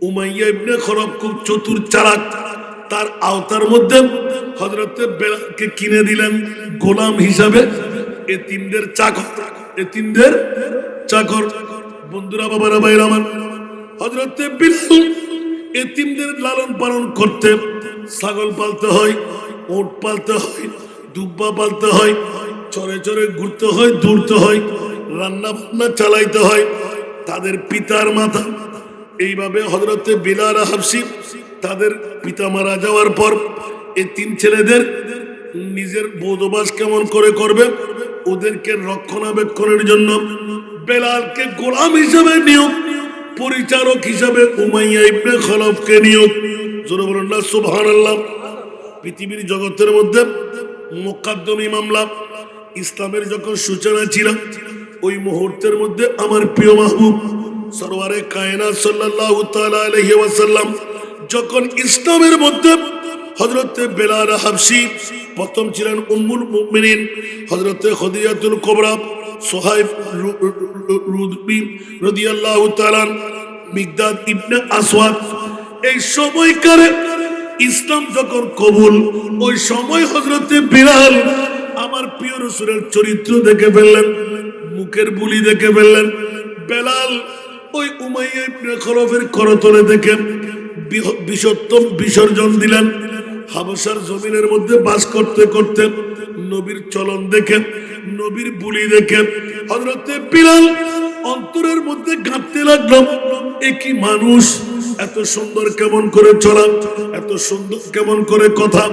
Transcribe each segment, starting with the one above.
Umayya ইবনে Khalaf খুব চতুর চালাক, তার আওতার মধ্যে হযরতে বেলালকে কিনে দিলেন গোলাম হিসাবে, এতিমদের চাকর, এতিমদের চাকর। বন্ধুরা, বাবারা, ভাইরা আমার, হযরতে বেলাল এতিমদের লালন পালন করতে ছাগল পালতে হয়, উট পালতে হয়, দুব্বা পালতে হয়, চরে চরে ঘুরতে হয়, দৌড়তে হয়, রান্না বান্না চালাইতে হয়। তাদের পিতার মাথা এইভাবে হযরতে বিলাল হাবশী তাদের পিতা মারা যাওয়ার পর এই তিন ছেলেদের নিজের বোধবাস কেমন করে করবে, ওদেরকে রক্ষণাবেক্ষণের জন্য বেলালকে গোলাম হিসাবে নিয়োগ, পরিচারক হিসাবে উমাইয়া ইবনে খলফকে নিয়োগ। জোরে বলুন না সুবহানাল্লাহ। পৃথিবীর জগতের মধ্যে মুকদ্দমি মামলা ইসলামের যখন সূচনা ছিল, ওই মুহূর্তের মধ্যে আমার প্রিয় মাহবুব সরওয়ারে কায়নাত সাল্লাল্লাহু তাআলা আলাইহি ওয়াসাল্লাম যখন ইসলামের মধ্যে হযরতে বেলাল হাবশী প্রথম ছিলেন উম্মুল মুমিনিন হযরতে খাদিজাতুল কুবরা, সুহাইব রুদবি রাদিয়াল্লাহু তাআলা, মিকদাদ ইবনে আসওয়াদ, এই সময়কারে ইসলাম যখন কবুল, ওই সময় হযরতে বেলাল আমার প্রিয় রাসূলের চরিত্র দেখে ফেললেন, মুখের বুলি দেখে ফেললেন। বেলাল ওই উমাইয়া ইবনে খলফের করতলে দেখে বিষোত্তম বিসর্জন দিলেন। হাবশার জমিনের মধ্যে বাস করতে করতে নবীর চলন দেখে, নবীর বুলি দেখে হযরতে বেলাল অন্তরের মধ্যে ঘাঁটতে লাগলো, একই মানুষ এত সুন্দর কেমন করে চলা, এত সুন্দর কেমন করে কথা,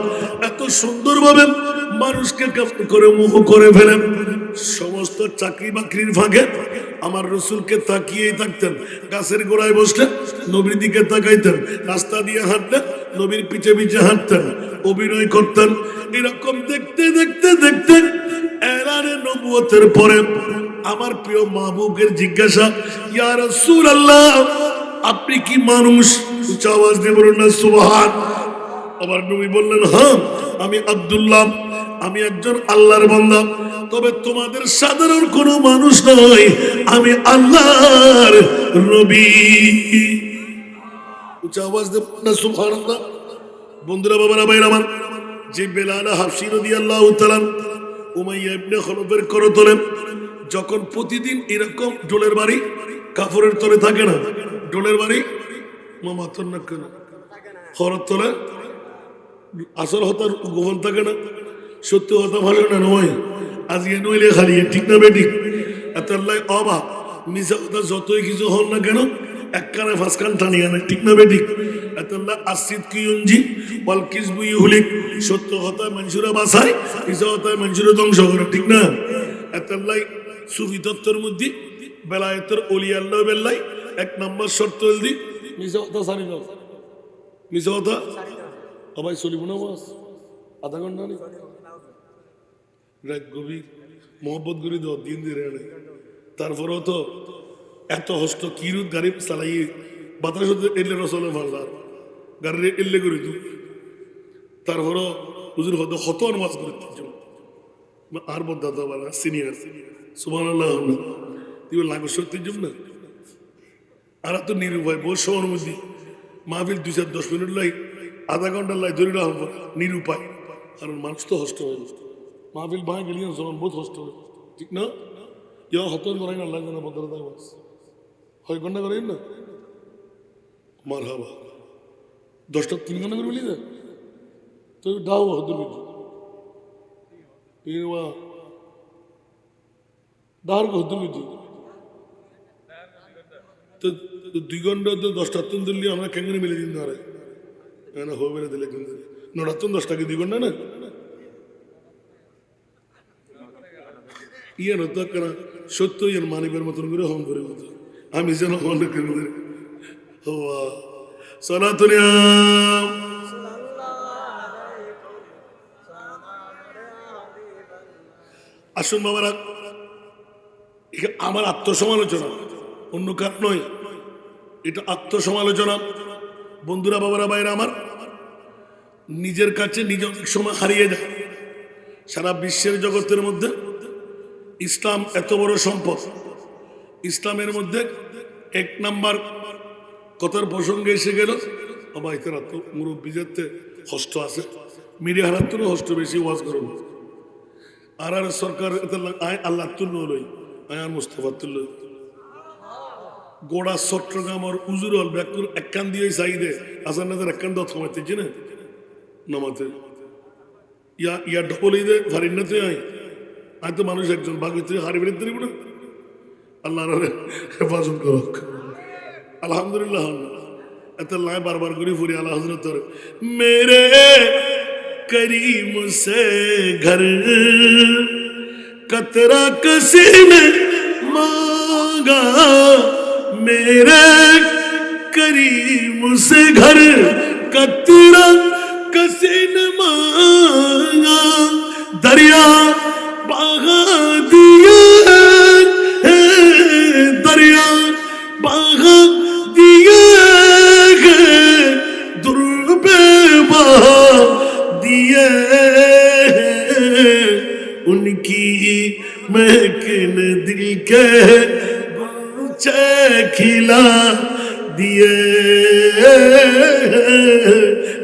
এত সুন্দরভাবে মানুষকে কেমন করে মোহ করে ফেলেন। সমস্ত চাকরি বাকরির ফাঁকে আমার রসুলকে তাকিয়েই থাকতেন, গাছের গোড়ায় বসলেন নবীর দিকে তাকাইতেন, রাস্তা দিয়ে হাঁটলেন নবীর পিছে পিছে হাঁটতেন, অভিনয় করতেন। এরকম দেখতে দেখতে দেখতে এলানে নবুয়তের পরে আমার প্রিয় মাহবুবের জিজ্ঞাসা, ইয়া রাসূলুল্লাহ আপনি কি মানুষ? উচ্চ আওয়াজ দিয়ে বলুন না সুবহান। আবার নবী বললেন, হ্যাঁ আমি আব্দুল্লাহ, আমি একজন আল্লাহর বান্দা, তবে তোমাদের সাধারণ কোনো মানুষ নয়, আমি আল্লাহর নবী। উচ্চ আওয়াজ দিয়ে বলুন না সুবহানাল্লাহ। বন্ধুরা, বাবারা, ভাইরা আমার, যে বেলাল হাবশী রাদিয়াল্লাহু তাআলা উমাইয়া ইবনে খলফের করতলে যখন প্রতিদিন এরকম ডোলের বাড়ি কাপড়ের তলে থাকে না, ডোলের বাড়ি মামাতর না কেন খরর তলে আসল হতা গোপন থাকে না, সত্য হতা ভালো না নয়, আজকে নইলে খালি ঠিক না বেঠিক, এত অবা মিশা কথা যতই কিছু হন না কেন এক কানে ফাঁস কান টানিয়ে আনে, ঠিক না বেঠিক। এত আসিদ কিউনজি ওয়াল কিসবু ইউহলিক, সত্য হতায় মানুষরা বাঁচায়, মিশা হতায় মানুষরা ধ্বংস করে, ঠিক না। এত সুফি তত্ত্বের মধ্যে বেলায়েতের ওলি আল্লাহ বেল্লাই এক নম্বর শর্ত দি মিশা হতা সারি না, মিশা হতা সবাই চলিব না, বাস আধা ঘন্টা নেই রাত গভীর মোহাম্মত গরি দিন দিয়ে আনে। তারপরেও তো এত হস্ত কিরুত গাড়ি চালাই বাতাস এলে রসলে ভাড়ার গাড়ি এলে করে দু, তারপরও হুজুর হতো হত মাছ করে আর বদ দাদা বালা সিনিয়র সুবহানাল্লাহ তুই লাগো সত্যি জম না। আর তো নিরুপায় বহু সময়ের মধ্যে মাহফিল 2-10 মিনিট লাই, আধা ঘন্টার লাই ধরে রাখবো, নিরুপায়। কারণ মানুষ তো হস্ত হয়, মাহফিল ভাঙে গেলি যখন বহুত হস্ত হয়, ঠিক না। ইয়া হতন করাই না লাগে না বদলা দেয় বাস হয় ঘন্টা করেন না মার হাবা 10টা 3 ঘন্টা করে বলি না তো দাও হদুর বিধি দাহার হদুর বিধি তো 2 ঘন্টা তো 10টা তুন দিল্লি আমরা কেঙ্গনে মিলে দিন ধরে না হয়ে বেড়ে দিলে কিন্তু 9টা 10টাকে 2 ঘন্টা না ইয়ে নতো কেন সত্য ইয়ের মানিবের মতন করে হম করে মতো আমি যেন অনেক আসুন বাবারা, আমার আত্মসমালোচনা, অন্য কার নয়, এটা আত্মসমালোচনা। বন্ধুরা, বাবারা, ভাইরা আমার, নিজের কাছে নিজে অনেক সময় হারিয়ে যায়। সারা বিশ্বের জগতের মধ্যে ইসলাম এত বড় সম্পদ, ইসলামের মধ্যে 1 নাম্বার কথার প্রসঙ্গে এসে গেল আমার এখানে তো মুরব্বীদের হস্ত আছে, মিডিয়া হারার তো হস্ত বেশি ওয়াজ করুন। আর সরকার আয় আল্লাহ তুল্য লই, আয় আর মুস্তফা তুল্য গোড়া চট্টগ্রাম আর উজুরল ব্যাকুল একখান দিয়ে চাইদে আসার নাজার একখান দত কমাইতেছি না নামাতে ইয়া ডবল ঈদে ফারিন না তুই আয় তো মানুষ একজন ভাগ তুই হারি বেরিয়ে দিবি না। আল্লাহ হেফাজত করক। আলহামদুলিল্লাহ এত লাই বারবার করে ফুরি আল্লাহ হজরত মেরে করিম সে ঘর কতরা কিसी ने मांगा, मेरे करीम से घर कतरा किसी ने मांगा, दरिया बहा दिया है, दरिया बहा दिया है, दुर्बे बहा दिए उनकी महकिन दिल के गुलचे खिला दिए,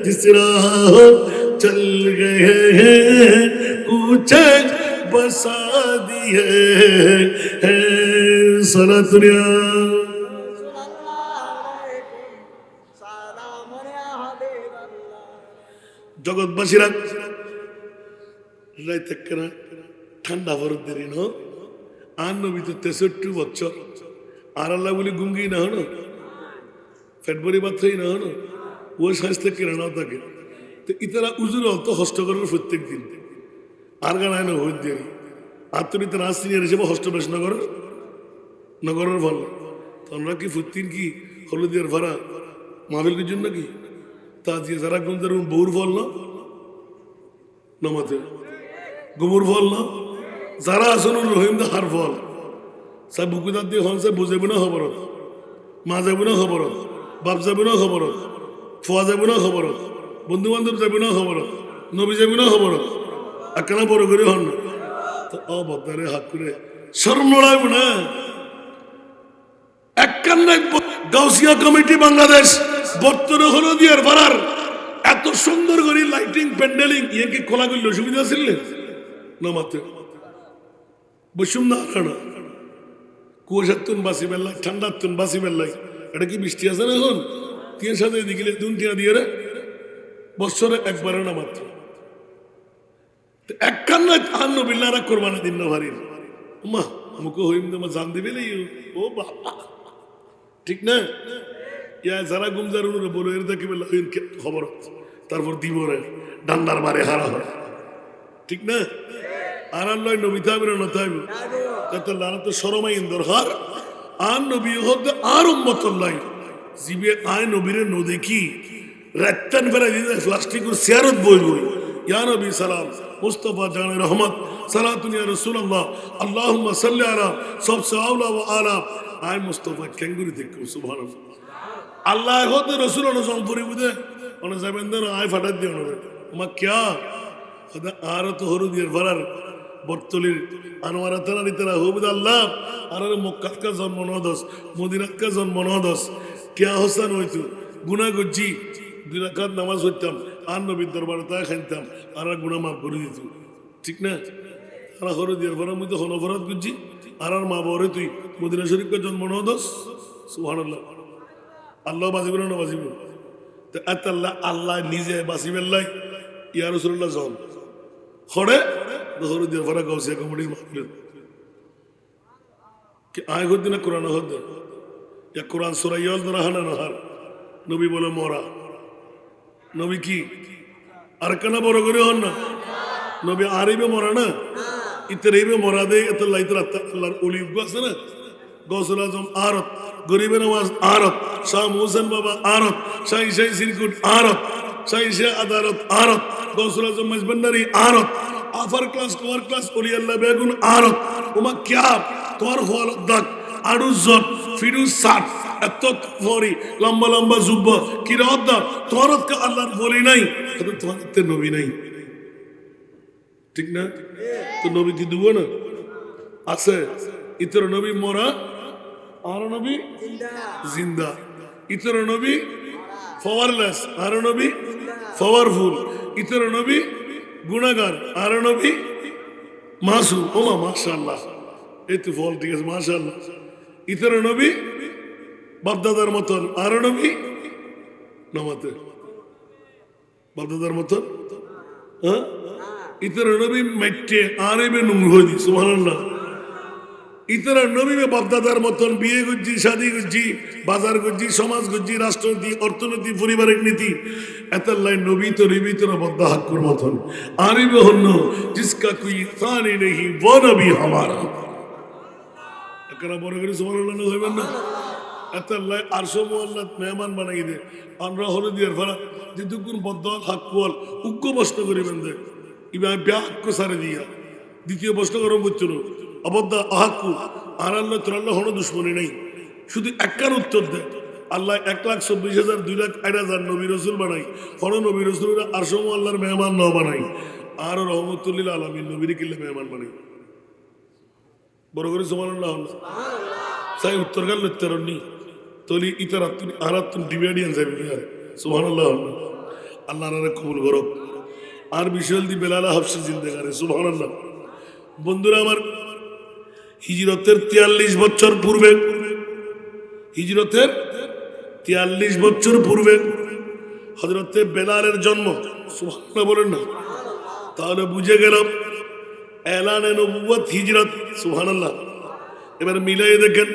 जिस राह चल गए हैं कुछ बसा दिए हैं। सला दुनिया জগৎবাসীরা রাইতে কেনা ঠান্ডা ভরত দেরি ন আর নবী তো 63 বছর আর আল্লাহ বলি গুঙ্গি না হনো ফেব্রুয়ারি বাচ্চাই না হনো ও স্বাস্থ্য কেনা নাও থাকে তো ইতারা উজুর অত হস্ত করার প্রত্যেক দিন আর গানায় না হইত দেরি আর তুমি তো রাস্তি নিয়ে এসে হস্তবেশ নগরের ফল তোমরা কি ফুত্তিন কি হলুদিয়ার ভাড়া মাহফিল কিছু নাকি তা দিয়ে যারা কোন বউর ফল না নামাতে গোবর ফল না যারা আসন রহিম হার ফল সব বুকুদার দিয়ে হন সে বুঝেব না খবর মা যাব না খবর বাপ যাব না খবর ফোয়া যাব না খবর বন্ধু বান্ধব যাব না খবর নবী যাব না খবর একখানা বড় করে হন না তো অবদারে হাত করে শরম লড়াইব না। একখানা গাউসিয়া কমিটি বাংলাদেশ বর্তমানে হলো দিয়ার ভাড়ার এত সুন্দর করে লাইটিং প্যান্ডেলিং ইয়ে কি খোলা করলে সুবিধা ছিল নামাতে বসুম না না কুয়াশার তুন বাসি বেল্লাই ঠান্ডার তুন বাসি বেল্লাই এটা কি বৃষ্টি আছে না এখন তিন সাথে দিকে দুনটিয়া দিয়ে রে বছরে একবারে না মাত্র একখান না আন্ন বিল্লারা কোরবানি দিন না ভারী মা আমাকে হইম তোমার জান দিবে ও বাবা ঠিক না ইয়া যারা গুমজার বলো এর দেখি বেলা খবর তারপর দিব রে ডান্ডার মারে হারা হয় ঠিক না আর আল্লাহ নবী থাকবে না থাকবে তাতে লানা তো সরমাই দরকার আর নবী হতে আর উম্মতুল্লাহ জিবে আয় নবীরে ন দেখি রাত্তান ফেরা দিতে প্লাস্টিকের সিয়ারত বই বই ইয়া নবী সালাম মুস্তাফা জানে রহমত সালাতুন ইয়া রাসূলুল্লাহ আল্লাহুম্মা সাল্লি আলা সবসে আওলা ওয়া আলা আয় মুস্তাফা কেঙ্গুরি দেখো সুবহানাল্লাহ আল্লাহ হতে রাসূল অনুসরণ বুঝে অনেক যাবেন আয় ফাটাত দিয়ে আমার ক্যা আর তো হরু দিয়ে ভরার বর্তলির আনোয়ারা তারা তারা হবুদ আল্লাহ আর মক্কাতকা জন্ম নদস মদিনাতকা জন্ম নদস ক্যা হোসেন হইতো গুনাহ করছি 2 রাকাত নামাজ হইতাম আর নবীর দরবারে তা খাইতাম আর গুনাহ মাফ করে দিত ঠিক না আর হরু দিয়ে ভরার মধ্যে হনফরাত করছি আর মা বরে তুই মদিনা শরীফকা জন্ম নদস সুবহানাল্লাহ আল্লাহ বাজিব না বাজিব তো আল্লাহ আল্লাহ নিজে বাসিবেল্লাই ইয়া রাসূলুল্লাহ জন খড়ে দহর দিয়ে ভরা গাউসিয়া কমিটির মাহফিল কি আয় হদ্দিন কোরআন হদ্দ ইয়া কোরআন সূরা ইয়াল রাহানা নহার নবী বলে মরা নবী কি আর কেনা বড় করে হন না নবী আরিবে মরা না ইতরেবে মরা দে এত লাইতরা আল্লাহর ওলি আছে না গৌসুল আজম আরত গরিবের আওয়াজ আরত শাহ মোহসেন বাবা আরত শাহী শাহী সিরকুট আরত শাহী শাহ আদালত আরত গৌসুল আজম মজবন্দারি আরত আফার ক্লাস তোমার ক্লাস ওলি আল্লাহ বেগুন আরত ওমা ক্যা তোমার হওয়াল দাগ আড়ু জট ফিরুজ সাট এত ফরি লম্বা লম্বা জুব্বা কি রদ্দা তোমার আল্লাহর বলি নাই তোমার নবী নাই ঠিক না তো নবী কি দেবো না আছে ইতর নবী মরা আর নবী জিন্দা ইতর নবী পাওয়ারলেস, আর নবী পাওয়ারফুল। ইতর নবী গুণাগার, আর নবী মাসুম। ওমা মাশাআল্লাহ, এই তো ফল ঠিক আছে, মাশাআল্লাহ। ইতর নবী বাপদাদার মতন, আর নবী নামাতে বাপদাদার মতন। হ্যাঁ, ইতর নবী মেটে আর এবে নুঙ্গু হয়ে দি, সুবহানাল্লাহ। ইতরা নবী বাপদাদার মতন বিয়ে করছি, শাদী করছি, বাজার করছি, সমাজ করছি, রাষ্ট্রনীতি, অর্থনীতি, পারিবারিক নীতি, এতাল্লাই নবী তো নবী তো বদ্দা হাক্কুর মতন আরিবে হন্য জিসকা কোই সানি নেহি वो নবী হামারা। একরা বড় করে সুবহানাল্লাহ হইবেন না। এতাল্লাই আরশো মুআল্লাত মেহমান বানাই দে, আমরা হলে দিয়ার ফলা যেটুকুন বদ্দা হাক্কুল উগ্র প্রশ্ন করিবেন দে ইবা ব্যাক সারে দিয়া দ্বিতীয় প্রশ্ন গরম করছো না অবদ্ধা আহাক্কু। আর আল্লাহ তোর আল্লাহ হন দুশ্মনী নেই, শুধু একটার উত্তর দেয়। আল্লাহ 1,24,000 2,08,000 নবী রসুল বানাই, হন নবী রসুলরা আরশো আল্লাহর মেহমান ন বানাই, আর রহমতুল্লিল আলমিন নবীর কিল্লে মেহমান বানাই। বড় করে সুবহানাল্লাহ সাই উত্তর গাল লত্তরনি তলি ইতার আরাতুন ডিবেডিয়ান যাবে সুবহানাল্লাহ। আল্লাহ আরে কবুল করুক। আর বিশাল দি বেলালা হাফসি জিন্দেগারে সুবহানাল্লাহ। বন্ধুরা আমার, হিজরতের 43 বছর পূর্বে, হিজরতের 43 বছর পূর্বে হযরতে বেলালের জন্ম। সুবহানাল্লাহ বলেন না? তাহলে বুঝে গেলাম এলানে নবুয়ত হিজরত। সুবহানাল্লাহ। এবার মিলাই দেখেন,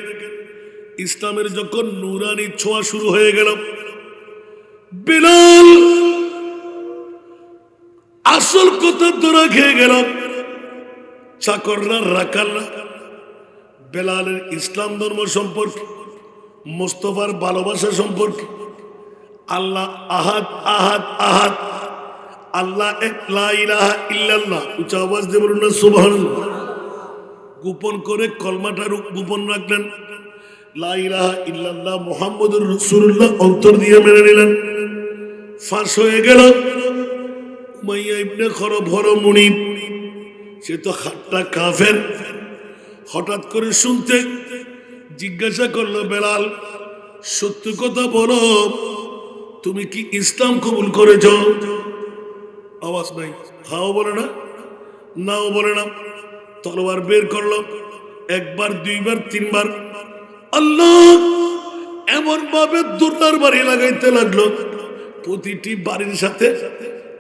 ইসলামের যখন নূরানি ছোঁয়া শুরু হয়ে গেল, বেলাল আসল কথা ধরা খেয়ে গেল। চাকররা রাখালরা বেলালের ইসলাম ধর্ম সম্পর্কে, মুস্তাফার ভালোবাসা সম্পর্কে, আল্লাহ আহাদ আহাদ আহাদ, আল্লাহ এক, লা ইলাহা ইল্লাল্লাহ, উচ্চ আওয়াজ দিয়ে বলুন না সুবহানাল্লাহ। গোপন করে কলমাটা গোপন রাখলেন, লা ইলাহা ইল্লাল্লাহ মুহাম্মদুর রাসূলুল্লাহ অন্তর দিয়ে মেনে নিলেন। ফাঁস হয়ে গেল উমাইয়া ইবনে খলফ মুনিব, সে তো খাট্টা কাফের। হঠাৎ করে শুনতে জিজ্ঞাসা করলো, বেলাল সত্য কথা বলো, তুমি কি ইসলাম কবুল করেছ? আওয়াজ নাই, হাও বলে না, নাও বলে না। তলোয়ার বের করলো, একবার, দুইবার, তিনবার। আল্লাহ এমন ভাবে দুর্নার বাড়ি লাগাইতে লাগলো, প্রতিটি বাড়ির সাথে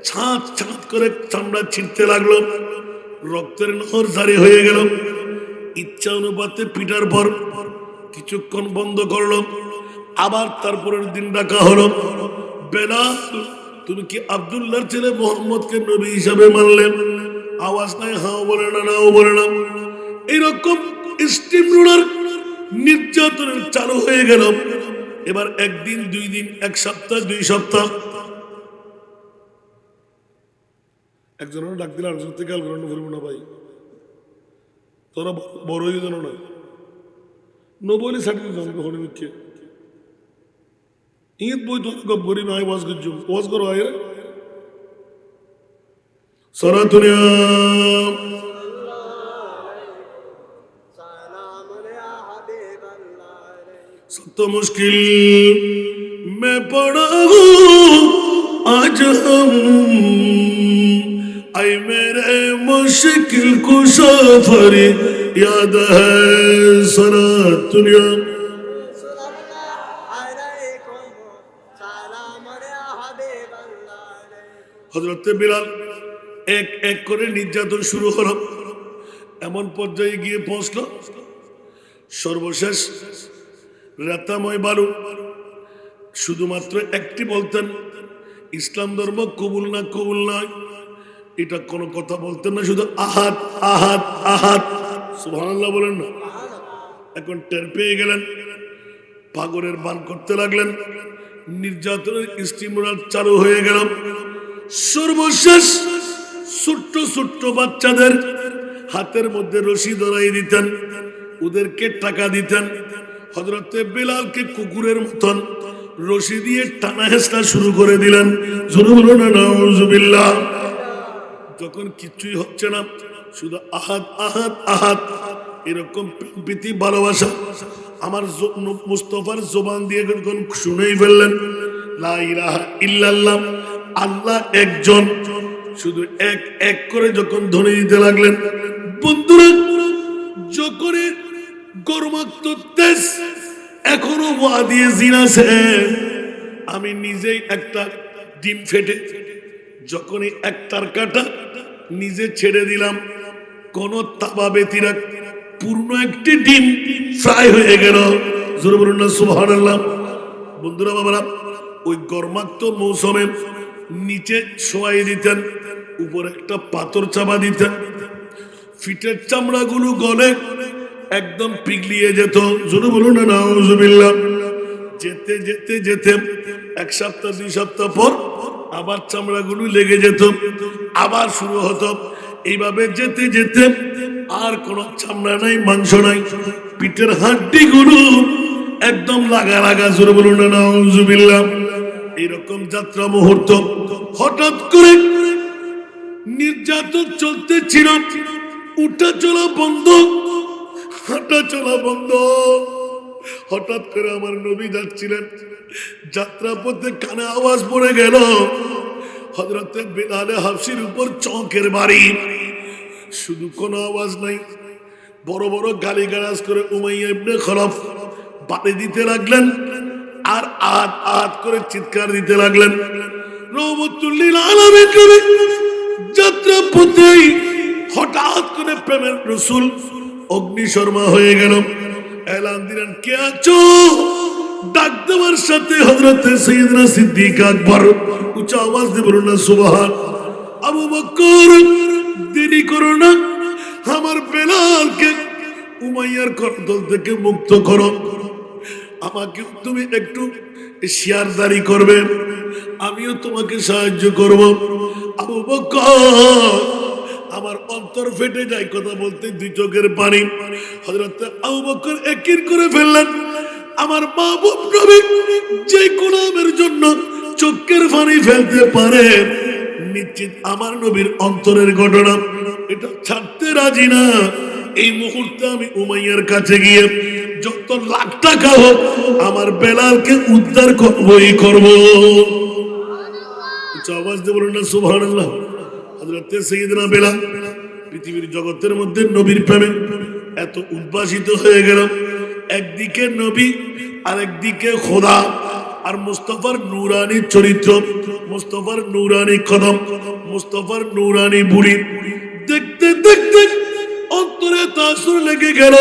ছাঁচ ছাঁচ করে চামড়া ছিঁড়তে লাগলো। রক্তের নহর জারি হয়ে গেল। ইচ্ছা অনুপাতে পিটার পর কিছুক্ষণ বন্ধ করলো, আবার তারপরের দিন ডাকা হলো, বেলাল তুমি কি আব্দুল্লাহর ছেলে মোহাম্মদকে নবী হিসাবে মানলে? আওয়াজ নাই, হাও বলে না, নাও বলে না। এইরকম স্টিম রোলার নির্যাতনের চালু হয়ে গেল। এবার একদিন, 2 দিন, 1 সপ্তাহ, 2 সপ্তাহ। একজনের ডাক দিলে আলোচনা থেকে আল গ্রহণ করবো না ভাই, তোরা বড় হয়ে যেন না নবলি সার্টিফিকেট হরিমিকে ঈদ বই তো গরিব আয় ওয়াজ করছো, ওয়াজ করো আয় সারা দুনিয়া सब तो मुश्किल में पड़ा हूँ आज हम, आए मेरे मुश्किल को सफर याद है सारा दुनिया। হযরত বিলাল এক এক করে নির্যাতন শুরু হলো, এমন পর্যায়ে গিয়ে পৌঁছলো সর্বশেষ রাতাময় বালু শুধুমাত্র একটি বলতেন, ইসলাম ধর্ম কবুল না কবুল নয় এটা কোনো কথা বলতেন না, শুধু আহাদ আহাদ আহাদ। সুবহানাল্লাহ বলেন না? এখন টের পেয়ে গেলেন, পাগলের বান করতে লাগলেন, নির্যাতনের স্টিমুলার চালু হয়ে গেল। সর্বশেষ ছোট্ট ছোট্ট বাচ্চাদের হাতের মধ্যে রশি ধরাই দিতেন, ওদেরকে টাকা দিতেন। হযরতে বেলালকে কুকুরের মতন রশি দিয়ে টানা হেঁচড়া শুরু করে দিলেন। জোরে বলুন না নাউজুবিল্লাহ। যখন কিছুই হচ্ছে না, শুধু আহাদ আহাদ আহাদ, এরকম প্রীতি ভালোবাসা আমার মুস্তফার জবান দিয়ে যখন শুনেই ফেললেন লা ইলাহা ইল্লাল্লাহ, আল্লাহ একজন, শুধু এক এক করে যখন ধ্বনি দিতে লাগলেন, বন্ধুরা যখন গরমাক্ত তেজ এখনো ওয়াদিয়ে জিনাছে, আমি নিজেই একটা ডিম ফেটে যখনই একটার কাটা নিজে ছেড়ে দিলাম, কোন তাবা ব্যতিরাক পূর্ণ একটি ডিম ফ্রাই হয়ে গেল। জোরে বলুন না সুবহানাল্লাহ। বন্ধুরা বাবারা, ওই গরমাক্ত মৌসুমে নিচে শোয়াই দিতেন, উপরে একটা পাথর চাপা দিতেন, ফিটের চামড়াগুলো গলে একদম পিঘলিয়ে যেত। জোরে বলুন না নাউজুবিল্লাহ। যেতে যেতে যেতে এক সপ্তাহ 2 সপ্তাহ পর আবার চামড়াগুলো লেগে যেত, আবার শুরু হতো। এইভাবে যেতে যেতে আর কোনো চামড়া নাই, মাংস নাই, পিঠের হাড্ডিগুলো একদম লাগা লাগা। জোরে বলুন না নাউজুবিল্লাহ। এইরকম যাত্রা মুহূর্ত হঠাৎ করে নির্যাতন চলতে ছিল, উঠা চলা বন্ধ, হাঁটা চলা বন্ধ। হঠাৎ করে আমার নবী যাচ্ছিলেন, যাত্রা পথে কানে আওয়াজ পড়ে গেল হযরতে বিলালে হাবশির উপর চৌকের বাড়ি। শুধু কোনো আওয়াজ নাই, বড় বড় গালিগালাজ করে উমাইয়া ইবনে খলফ বাড়ি দিতে লাগলেন, আর আত আত করে চিৎকার দিতে লাগলেন। রহমতুল লিল আলামিন নবী যাত্রা পথেই হঠাৎ করে প্রেমের রাসূল অগ্নিশর্মা হয়ে গেল। এলান দিলেন, কে আছো? ডাক দেওয়ার সাথে হযরতে সাইয়েদনা সিদ্দিক আকবর উচ্চ আওয়াজ দিয়ে বলুন না সুবহান। আবু বকর, দেরি করো না, আমার বেলালকে উমাইয়ার করতল থেকে মুক্ত করো, আমাকে তুমি একটু শিয়ারদারি করবে, আমিও তোমাকে সাহায্য করব। আবু বকর, আমার অন্তর ফেটে যায় কথা বলতে, 2 চোখের পানি। হযরত আবু বকর একির করে ফেললেন, আমার মাহবুব নবী যে গোলামের জন্য চোখের পানি ফেলতে পারে, নিশ্চিত আমার নবীর অন্তরের ঘটনা, এটা ছাড়তে রাজি না। এই মুহূর্তে আমি উমাইয়ার কাছে গিয়ে যত লাখ টাকা হোক আমার বেলালকে উদ্ধার করবই করব। আওয়াজ দিয়ে বলুন না সুবহানাল্লাহ। হযরতে সাইয়েদনা বেলাল পৃথিবীর জগতের মধ্যে নবীর প্রেমে এত উদ্ভাসিত হয়ে গেল। একদিকে নবী, আরেকদিকে খোদা, আর মুস্তাফার নূরানি চরিত্র, মুস্তাফার নূরানি কদম, মুস্তাফার নূরানি বুড়ি দেখতে দেখতে অন্তরে তাসুর লেগে গেল।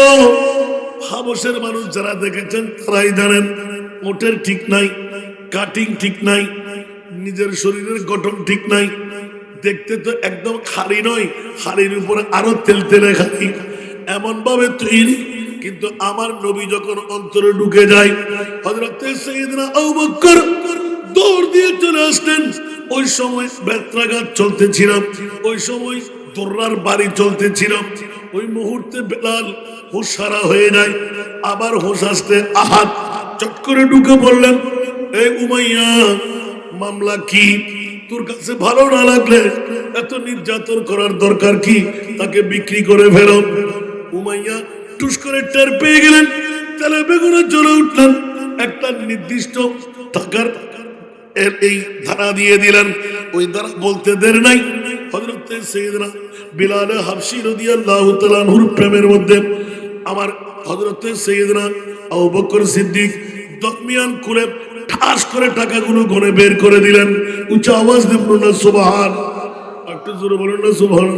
হাবশের মানুষ যারা দেখেছেন তারাই জানেন, মোটের ঠিক নাই, কাটিং ঠিক নাই, নিজের শরীরের গঠন ঠিক নাই, দেখতে তো একদম খালি নয়, খালির উপরে আরো তেল তেলে খালি, এমন ভাবে তৈরি। কিন্তু আমার নবী যখন অন্তরে ঢুকে যায়, হযরতে সাইয়েদনা আবু বকর দৌড় দিয়ে চলে আসলেন। ওই সময় বেত্রাঘাত চলতেছিল, ওই সময় দর্রার বাড়ি চলতেছিল। ওই মুহূর্তে বেলাল হুঁশ হারা হয়ে যায়, আবার হুঁশ আসতে আহাত চট করে ঢুকে পড়লেন। এই উমাইয়া, মামলা কি? তোর কাছে ভালো না লাগলে এত নির্যাতন করার দরকার কি? তাকে বিক্রি করে ফেলো। উমাইয়া টুস করে টের পেয়ে গেলেন, তেলে বেগুনে জ্বলে উঠলেন। একটা নির্দিষ্ট টাকার এই ধারা দিয়ে দিলেন। ওই ধারা বলতে দের নাই, হযরতে সাইয়েদনা বিলাল হাবশী রাদিয়াল্লাহু তাআলা আনহুর প্রেমের মধ্যে আমার হযরতে সাইয়েদনা আবু বকর সিদ্দিক দরমিয়ান খুলে ঠাস করে টাকাগুলো গনে বের করে দিলেন। উচ্চ আওয়াজ দিয়ে বলুন না সুবহান। একটু জোরে বলুন না সুবহান।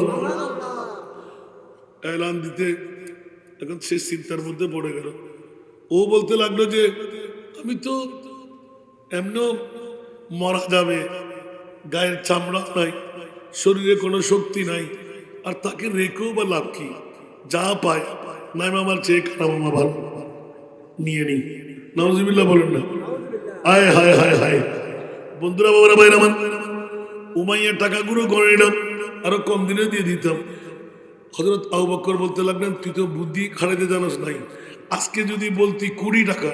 এলান দিতে এখন সে চিন্তার মধ্যে পড়ে গেল। ও বলতে লাগলো যে আমি তো এমনও মরা যাবে, গায়ের চামড়া নাই, শরীরে কোনো শক্তি নাই, আর তাকে রেখেও বা লাভ কি? যা পায় নাই আমার চেয়ে খারাপ আমার ভালো, নিয়ে নি। নাউজুবিল্লাহ বলেন না। হায় হায় হায় হায়। বন্ধুরা, বাবারা, ভাইরা আমার, উমাইয়া টাকাগুলো গড়ে নিলাম, আরো কম দিনে দিয়ে দিতাম। হযরত আবু বকর বলতে লাগলেন, তুই তো বুদ্ধি খাড়াইতে জানাস নাই, আজকে যদি বলতি 20 টাকা,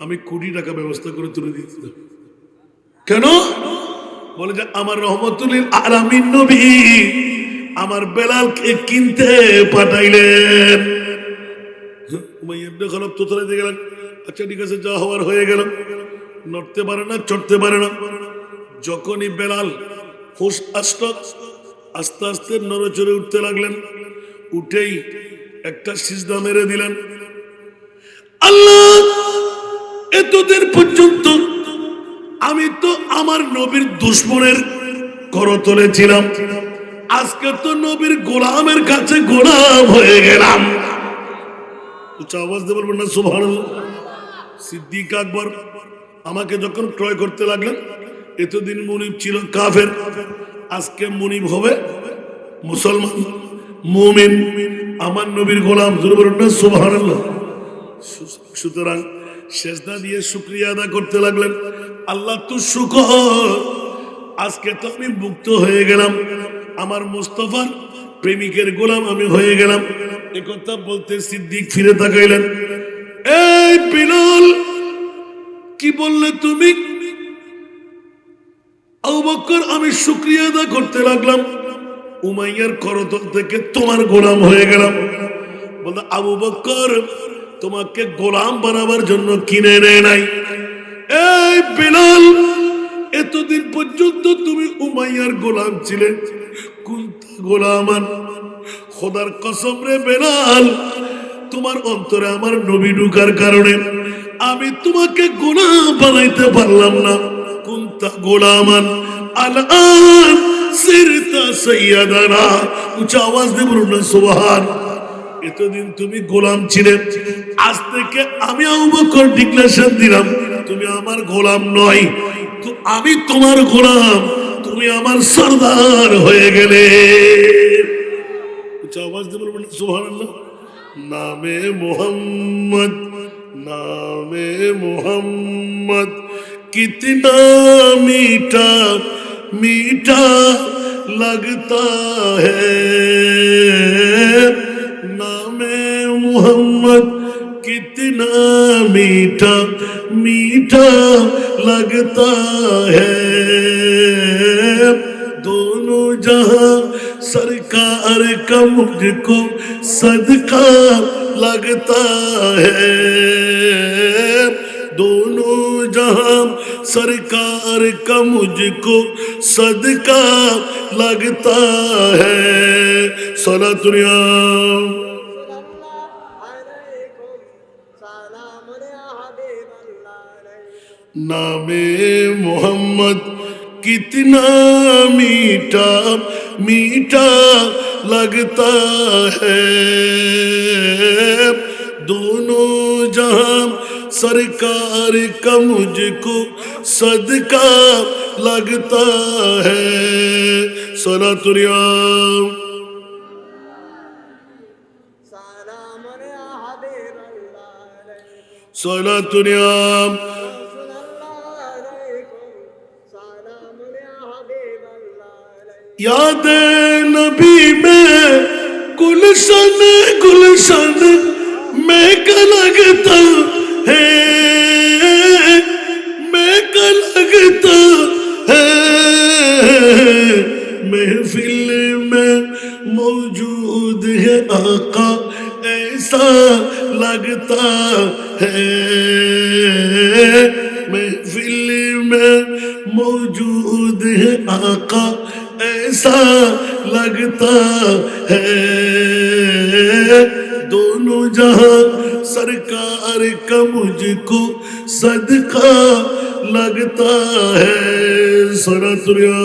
আমি 20 টাকা ব্যবস্থা করে তুলে দিতাম। কেন? বলে যে আমার রহমতুল লিল আলামিন নবী আমার বেলালকে কিনতে পাঠাইলেন। উমাইয়া ইবনে খালাফ তোতলায় দিয়ে গেলেন। আচ্ছা ঠিক আছে, যা হওয়ার হয়ে গেল। নড়তে পারে না, চড়তে পারে না। যখনই বেলাল হুঁশ আসলো, আস্তে আস্তে নড়েচড়ে উঠতে লাগলেন। উঠেই একটা সিজদা মেরে দিলেন। আল্লাহ, এতদিন পর্যন্ত আমি তো আমার নবীর দুশ্মনের করতলে ছিলাম, আজকে তো নবীর গোলামের কাছে গোলাম হয়ে গেলাম। উচ্চ আওয়াজ দিয়ে বলবেন না সুবহানাল্লাহ। সিদ্দিক আকবর আমাকে যখন ক্রয় করতে লাগলেন, এতদিন মুনিব ছিল কাফের, আজকে মুনিব হবে মুসলমান, মুমিন, আমার নবীর গোলাম। জোরে বলুন না সুবহানাল্লাহ। সুতরাং সেজদা দিয়ে শুকরিয়া আদা করতে লাগলেন। আল্লাহ তো শুকর, আজকে তো আমি মুক্ত হয়ে গেলাম, আমার মুস্তাফার প্রেমিকের গোলাম আমি হয়ে গেলাম। একথা বলতে সিদ্দিক ফিরে তাকাইলেন। এই বিলাল, কি বললে তুমি? আবু বকর, আমি শুকরিয়া আদা করতে লাগলাম, উমাইয়ার করতল থেকে তোমার গোলাম হয়ে গেলাম। বলতে আবু বকর তোমাকে গোলাম বানাবার জন্য কিনে নেয় নাই। এই বিলাল, এতদিন পর্যন্ত তুমি উমাইয়ার গোলাম ছিলে, কুনতা গোলামান। খোদার কসম রে বেলাল, তোমার অন্তরে আমার নবী ঢুকার কারণে আমি তোমাকে গোলাম বানাইতে পারলাম না। কুনতা গোলামান আলআন সিরতা সাইয়্যিদানা। উচ্চ আওয়াজ দিয়ে বলুন না সুবহান। এতদিন তুমি গোলাম ছিলে, আজ থেকে আমি আবু বকর ডিক্লারেশন দিলাম, তুমি আমার গোলাম নয়, তো আমি তোমার গোলাম, তুমি আমার সরদার হয়ে গেলে। উচ্চ আওয়াজ দিয়ে বলবেন সুবহানাল্লাহ। নামে মোহাম্মদ, নামে মোহাম্মদ कितना मीठा मीठा लगता है, नामे मोहम्मद कितना मीठा मीठा लगता है। दोनों जहां सरकार का मुझको सदका लगता है। दोनों जहां सरकार का मुझको सदका लगता है। सलातुनिया नामे मोहम्मद कितना मीठा मीठा लगता है। दोनों जहां सरकार का मुझको सदका लगता है। सलातुनिया सलातुनिया याद नबी में गुलशन गुलशन में का लगता है, मैं का लगता है। महफिल में मौजूद है आका ऐसा लगता है। महफिल में मौजूद है आका ऐसा लगता है। दोनों जहां सरकार का मुझको सदका लगता है। सलातुनिया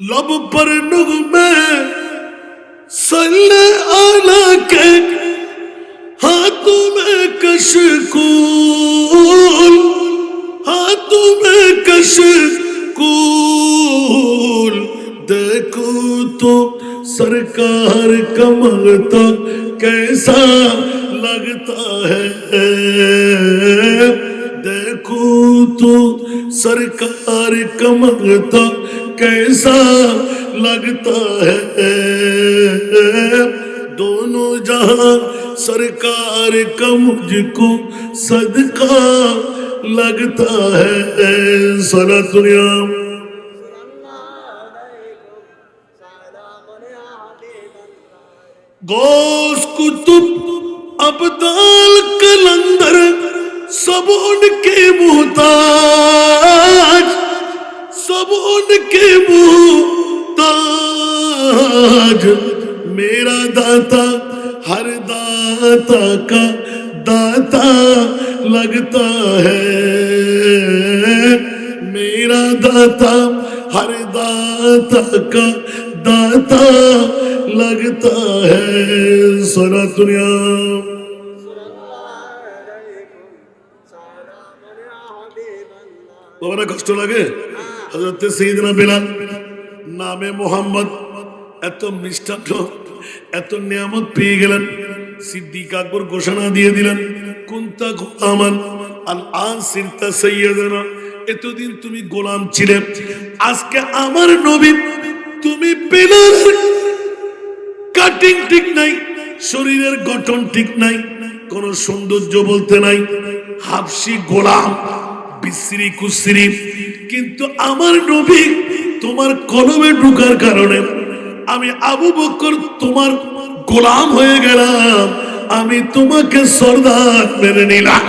लब पर नुग़्मे सल्ले आला के, हाथों में कशकूल, हाथों में कशकूल। देखो तो सरकार का मंगता कैसा लगता है। देखो तो सरकार का मंगता कैसा लगता है। दोनों जहां सरकार का मुझको सदका लगता है। सलातुनिया गौस कुतुब अब्दाल कलंदर सब उनके मुहताज, सब उनके मुहताज। मेरा दाता हर दाता का दाता लगता है, मेरा दाता हर दाता का दाता लगता है। सारा दुनिया বাবারা কষ্ট লাগে। হযরত সাইয়েদনা বেলাল নামে মোহাম্মদ এত মিষ্টান্ন এত নিয়ামত পেয়ে গেলেন। সিদ্দিক আকবর ঘোষণা দিয়ে দিলেন, কুনতা গোলামান আল আন সিরতা সাইয়্যিদানা, এতদিন তুমি গোলাম ছিলে, আজকে আমার নবী তুমি বেলালের কাটিং ঠিক নাই, শরীরের গঠন ঠিক নাই, কোন সৌন্দর্য বলতে নাই, হাবশি গোলাম বিশ্রী কুশ্রী, কিন্তু আমার নবী তোমার কলমে ঢুকার কারণে আমি আবু বকর তোমার গোলাম হয়ে গেলাম, আমি তোমাকে সরদার মেনে নিলাম।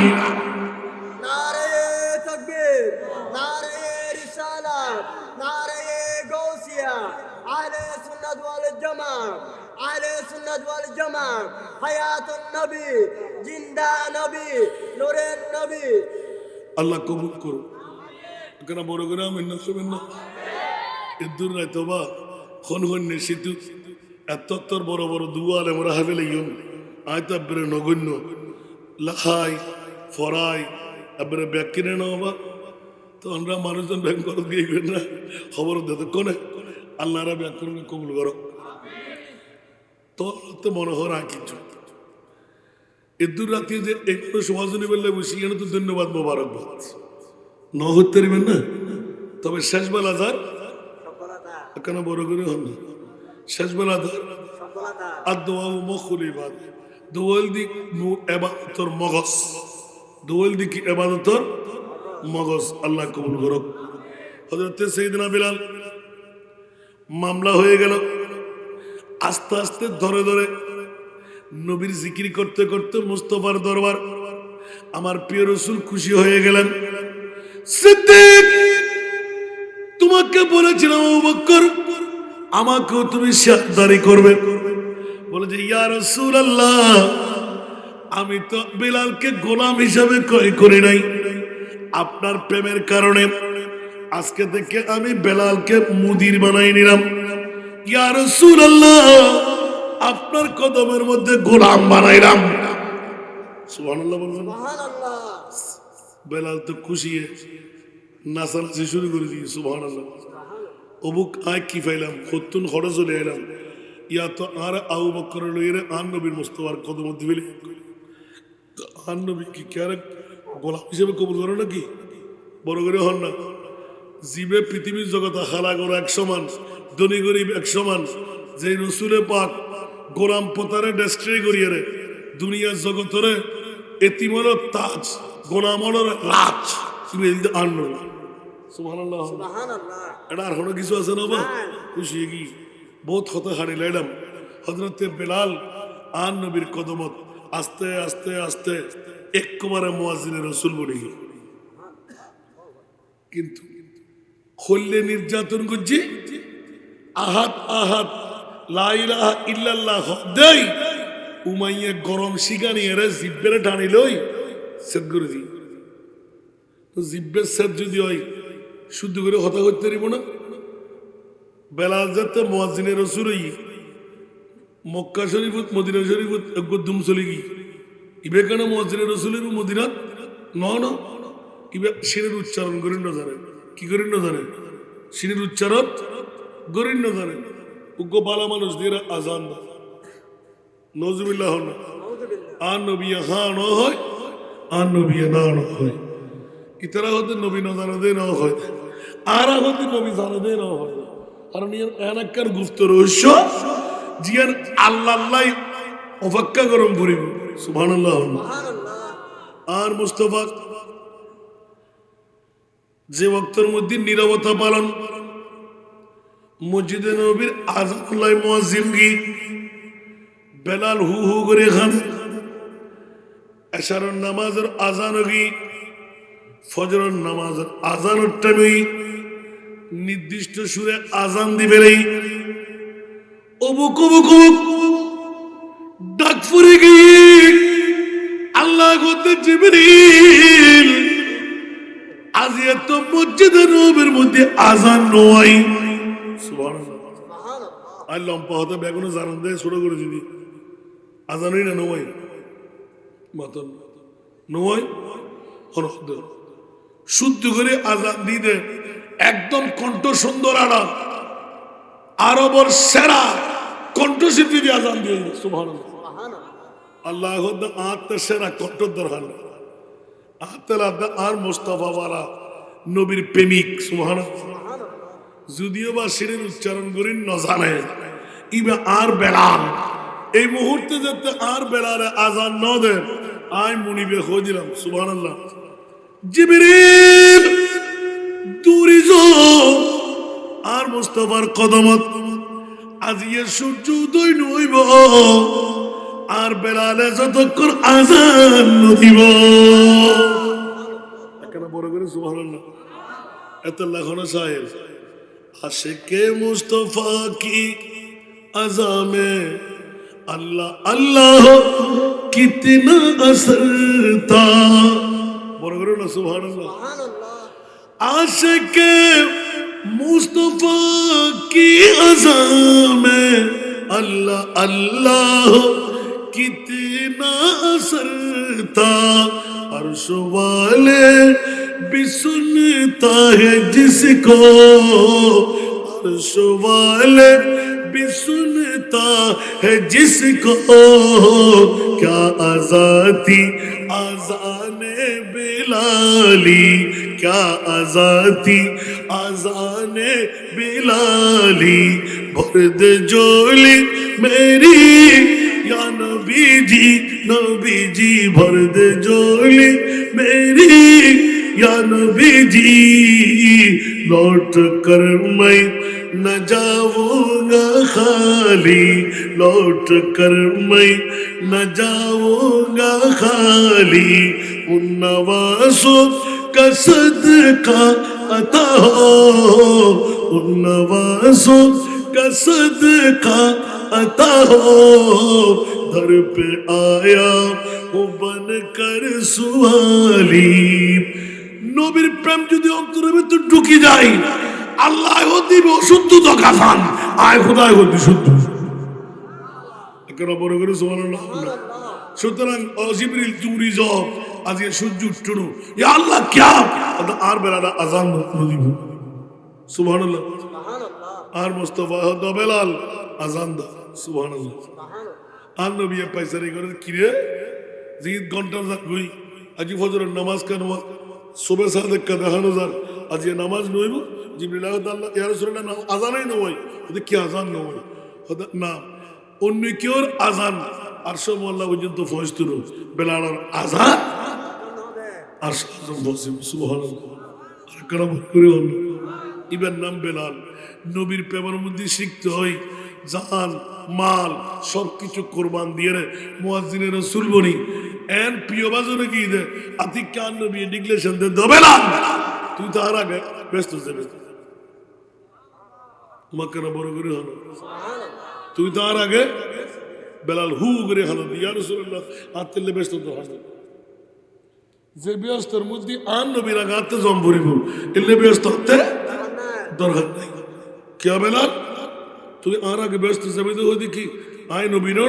আল্লাহ কবুল করো। কেন বড় করে আমি না শুনবেন না এদুর নাই তো বা খন হন্যে সেতু এত তোর বড় বড় দুয়ালে মোরা হাফেলে ইয়ন আয়তো আব্বারে নগণ্য লাখাই ফরাই আব্বারে ব্যাগ কিনে নাও বা তো আমরা মানুষজন ব্যাগ করত গিয়ে না খবর দিতে কোনে আল্লাহরা ব্যাগ করুন কবুল করো। তো মনে হয় আর কিছু এদুর রাতে যে একটু সমাজনী বললে বসি এনে তো ধন্যবাদ মোবারকবাদ ন হতে পারবেন না। তবে শেষ বেলা যার কেন বড় করে হন না, শেষ বেলা যার আর দোয়া মখুলি বাদ দোয়াল দিক এবাদতর মগজ, দোয়াল দিক এবাদতর মগজ। আল্লাহ কবুল করুক। হযরত সাইয়েদনা বেলাল মামলা হয়ে গেল, আস্তে আস্তে ধরে ধরে নবীর জিকির করতে করতে মুস্তাফার দরবার আমার প্রিয় রাসূল খুশি হয়ে গেলেন। সিদ্দিক তোমাকে বলেছিলাম আবু বকর আমাকেও তুমি শাহদারি করবে, বলে যে ইয়া রাসূলুল্লাহ আমি তো বেলালকে গোলাম হিসাবে ক্রয় করি নাই, আপনার প্রেমের কারণে আজকে থেকে আমি বেলালকে মুদির বানাই নিলাম। ইয়া রাসূলুল্লাহ আপনার কদমের মধ্যে গোলাম বানাইলাম। সুবহানাল্লাহ বলবেন। বেলাল তো খুশি নাচানাচি শুরু করে দিয়ে সুবহানাল্লাহ। অবুক আয় কি ফাইলাম খতুন খড়ে চলে এলাম, ইয়া তো আর আবু বকর লইরে আন নবীর মুস্তাফার কদম মধ্যে ফেলে আন নবী কি কারে গোলাম হিসেবে কবুল করো নাকি? বড় করে হন না। জীবে পৃথিবীর জগতে হালা গরু এক সমান, ধনী গরিব এক সমান, যে রসুলে পাক গোলাম পতারে ডেস্ট্রি করিয়ে রে দুনিয়ার জগতরে এতিমর তাজ গোলামর রাজ তুমি আনলো। সুবহানাল্লাহ সুবহানাল্লাহ। এটা আর কোনো কিছু আছে না বা খুশি কি বহুত হতে হারি লাইলাম। হযরতে বেলাল আন নবীর কদমত আস্তে আস্তে আস্তে একবারে মুয়াজ্জিনে রাসূল বনে গেল। কিন্তু হল্লে নির্যাতন করছি আহাত আহাত লা ইলাহা ইল্লাল্লাহ দেই উমাইয়া গরম শিকানি এর জিব্বেরে টানি লই সেট করে দি। তো জিব্বের সেট যদি হয় শুদ্ধ করে হতা করতে পারিব না। বেলাল যাতে মুয়াজ্জিনে রাসূল মক্কা শরীফত মদিনা শরীফত একদম চলে গি ইবে কেন মুয়াজ্জিনে রাসূলের মদিনাত ন না ইবে শিরের উচ্চারণ করেন না জানে কি করেন না জানে শিরের উচ্চারণ করেন না জানে উগ্র বালা মানুষ দিয়ে আজান দেয় নজরুল্লাহ না আর নবী হ্যাঁ ন হয় আর নবী না ন হয় ইতারা হতে নবী না জানা দে না হয় আর হতে নবী জানা দে না হয়। কারণ এনাকার গুপ্ত রহস্য জিয়ার আল্লাহ আল্লাহ অপেক্ষা গরম করিব। সুবহানাল্লাহ। আর মুস্তাফা যে ওয়াক্তের মধ্যে নীরবতা পালন মসজিদে নবীর আযানুল্লাহ মুয়াজ্জিন কি বেলাল হু হু করে খানে এশারের নামাজের আজান কি ফজরের নামাজের আজানের টাইমে নির্দিষ্ট সুরে আজান দিবে রে অবুক অবুক ডাক ফুরে গিয়ে আল্লাহ করতে জিবরিল আজ এত মসজিদে নববীর মধ্যে আজান নয় সুবহানাল্লাহ আর লম্পা হতে বেগুনে জানান দেয় ছোট করে দিদি আজানই না নয় মাতন নয় হরদ শুদ্ধ করে আজান দিতে একদম কণ্ঠ সুন্দর আরাম আরবর সেরা কণ্ঠশিল্পী দিয়ে আজান দিয়ে সুবহানাল্লাহ আল্লাহ আত্মা সেরা কণ্ঠ দরকার আর মোস্তফা ওয়ালা নবীর প্রেমিক সুবহানাল্লাহ যদিও বা সিঁড়ির উচ্চারণ করি ন জানে ইবা আর বেলাল এই মুহূর্তে যাতে আর বেলালে আজান ন দেন আই মুনিবে হয়ে দিলাম সুবহানাল্লাহ জিবরিল দুরিজ আর মুস্তাফার কদমত আজিয়ে সূর্য উদয় নইব আর বেলালে যতক্ষণ আজান দিব একটা বড় করে সুবহানাল্লাহ এত লেখনা সাহেব আশিকে মুস্তফা কি আজা में अल्लाह अल्लाह कितना असर था বড় করে না সুবহানাল্লাহ आशिके मुस्तफा की अज़ा में अल्लाह अल्लाह कितना असर था अर्श वाले भी सुनता है जिसको अर्श वाले भी सुनता है जिसको क्या आजादी आजाने बिलाली क्या आजादी आजाने बिलाली भर दे जोली मेरी या नबी जी भर दे जोली मेरी या नबी जी लौट कर मैं न जाऊंगा खाली लौट कर मैं न जाऊंगा खाली उन नवासों का सदका अता हो उन नवासों का सदका अता हो दर पे आया वो बन कर सुवाली নবীর প্রেম যদি অন্তরের ভিতর ঢুকে যায় আল্লাহ দিবে অশুদ্ধ তো কাফান আয় খোদায় হতে শুদ্ধ একরা বড় করে সুবহানাল্লাহ সুতরাং জিবরিল তুরি যাও আজকে সূর্য উঠলো ইয়া আল্লাহ কিয়া আর বেলাটা আজান দিব সুবহানাল্লাহ আর মুস্তাফা দা বেলাল আজান দা সুবহানাল্লাহ আর নবী পয়সারি করে কি রে জিদ ঘন্টা কই আজি ফজরের নামাজ কেন सुबह सादक का दहान हजार आज ये नमाज नोइब जिब्रील अल्लाह या रासूलुल्लाह ना आजान ही नोई ওদের কি আজান নয় না অন্য কেউর আজান আরশ মোল্লা পর্যন্ত ফয়স্তুর বেলালের আজান আরশ আজম বসে সুবহানাল্লাহ আর কারণ করে হল ইবের নাম বেলাল নবীর প্রেমের মধ্যে শিখতে হয় জান মাল সবকিছু কোরবান দিয়ে মুয়াজ্জিনের রাসূল বনি এন প্রিয় বাজনে কি দে আতিক কান নবী ডিক্লেরেশন দে দবেলা তুই তার আগে ব্যস্ত যাবে মক্কা না বড় করে হলো সুবহানাল্লাহ তুই তার আগে বেলাল হু করে হলো ইয়া রাসূলুল্লাহ আতলে ব্যস্ত তো হলো যে ব্যস্তর মধ্যে আন নবীর আগে আতে জম ভরিব এলে ব্যস্ত হতে দরকার নাই কি বেলাল তুই আর আগে ব্যস্ত যাবে তো ওই দেখি আই নবী না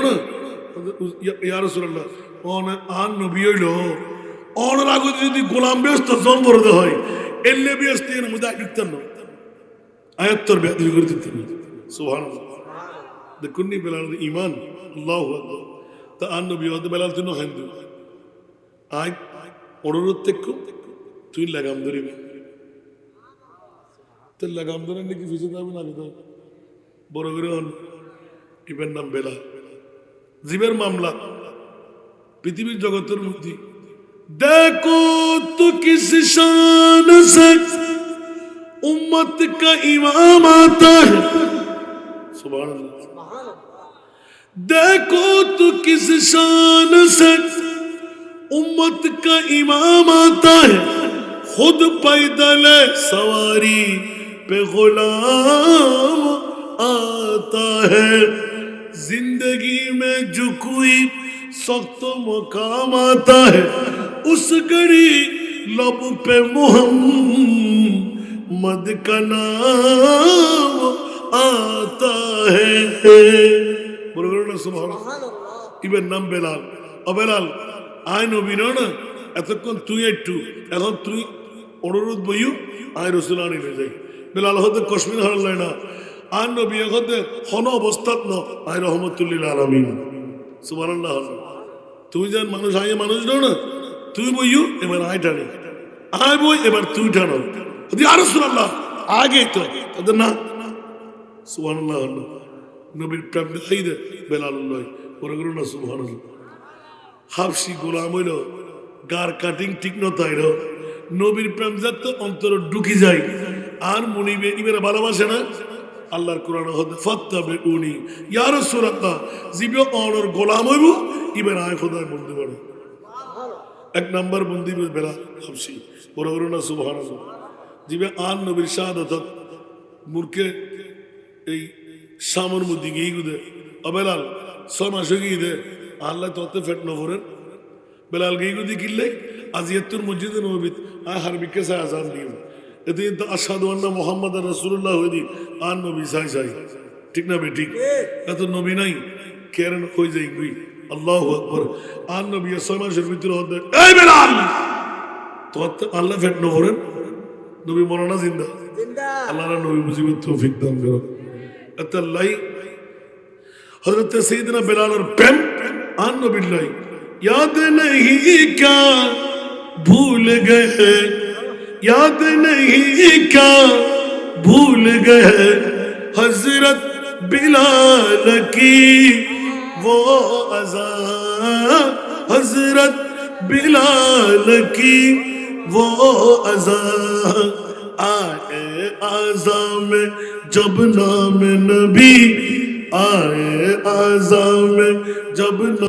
ইয়া রাসূলুল্লাহ ওনে আন নবী হইলো ওনার আগে যদি গোলাম ব্যস্ত জম ভরতে হয় এলে ব্যস্ত এর মধ্যে আইতেন না আয়াতর বেদি করে দিতেন সুবহানাল্লাহ দেখুন নি বেলাল ঈমান আল্লাহু আকবার তা আন নবী হতে বেলাল তুই হিন্দু আই অনুরোধ দেখো তুই লাগাম ধরিবি তো লাগাম ধরে নাকি ভিজে যাবে না তো বড় করে হন ইবের নাম বেলাল জীবের মামলা পৃথিবীর জগতের মধ্যে দেখো তো কিস শান সে উম্মত কা ইমাম আতা है सुभान अल्लाह देखो तो किस शान से उम्मत का इमाम आता है, खुद पैदल सवारी पे गुलाम आता है। जिंदगी में जो कोई सख्त मुकाम आता है, उस घड़ी लब पे मोहम्मद का नाम आता है। বলবেন না সুবহানাল্লাহ। ইবের নাম বেলাল। ও বেলাল, আয় নবী না এতক্ষণ তুই একটু, এখন তুই অনুরোধ বইও আয় রসুল আনি যাই। বেলাল হতে কশ্মীর হারাল না, আর নবী হতে হন অবস্থাত ন আয় রহমতুল্লিল আলামিন। সুবহানাল্লাহ। তুই যেন মানুষ আয় মানুষ না, তুই বইও এবার আয় টানে, আয় বই এবার তুই টানো। আর রাসূলুল্লাহ আগে তো তাদের না। সুবহানাল্লাহ। নবীর প্রেম দেখাই দে বেলালুল্লাহ করে করো না। সুবহানাল্লাহ। হাবশি গোলাম হইল, গার কাটিং ঠিক ন তাই নবীর প্রেম যাত অন্তর ঢুকি যায়। আর মনিবে ইবেরা ভালোবাসে না। আল্লাহর কোরআন হতে ফাত্তাবে উনি ইয়া রাসূলুল্লাহ, জিবে অনর গোলাম হইব ইবের আয় খোদার বন্ধু বড় এক নাম্বার বন্দি বেলা হাবশি বড় করো না। সুবহানাল্লাহ। জিবে আন নবীর শাহাদাত মুরকে এই সামর মধ্যে গিয়ে গুদে অবেলাল 6 মাসে গিয়ে দে আল্লাহ ততে ফেট নভরেন বেলাল গিয়ে গুদি কিনলে আজিয়াতুর মসজিদে নবীত আয় হারবিকে সায় আজান দিও এতে তো আশহাদু আন্না মুহাম্মাদার রাসূলুল্লাহ হইদি আর নবী সাই সাই ঠিক না বে ঠিক এত নবী নাই কেরন হই যাই গুই আল্লাহু আকবার। আর নবী 6 মাসের ভিতরে হতে এই বেলাল ততে আল্লাহ ফেট নভরেন নবী মরনা জিন্দা জিন্দা আল্লাহর নবী মুজিবত তৌফিক দান করো। अतल्लाई हजरत सैयदना बिलाल और प्रेम आन नबी याद नहीं क्या भूल गए, याद नहीं क्या भूल गए हजरत बिलाल की वो अज़ा, हजरत बिलाल की वो अज़ा। आए आज़ा में जब नाम नबी, आए आज़ा में जब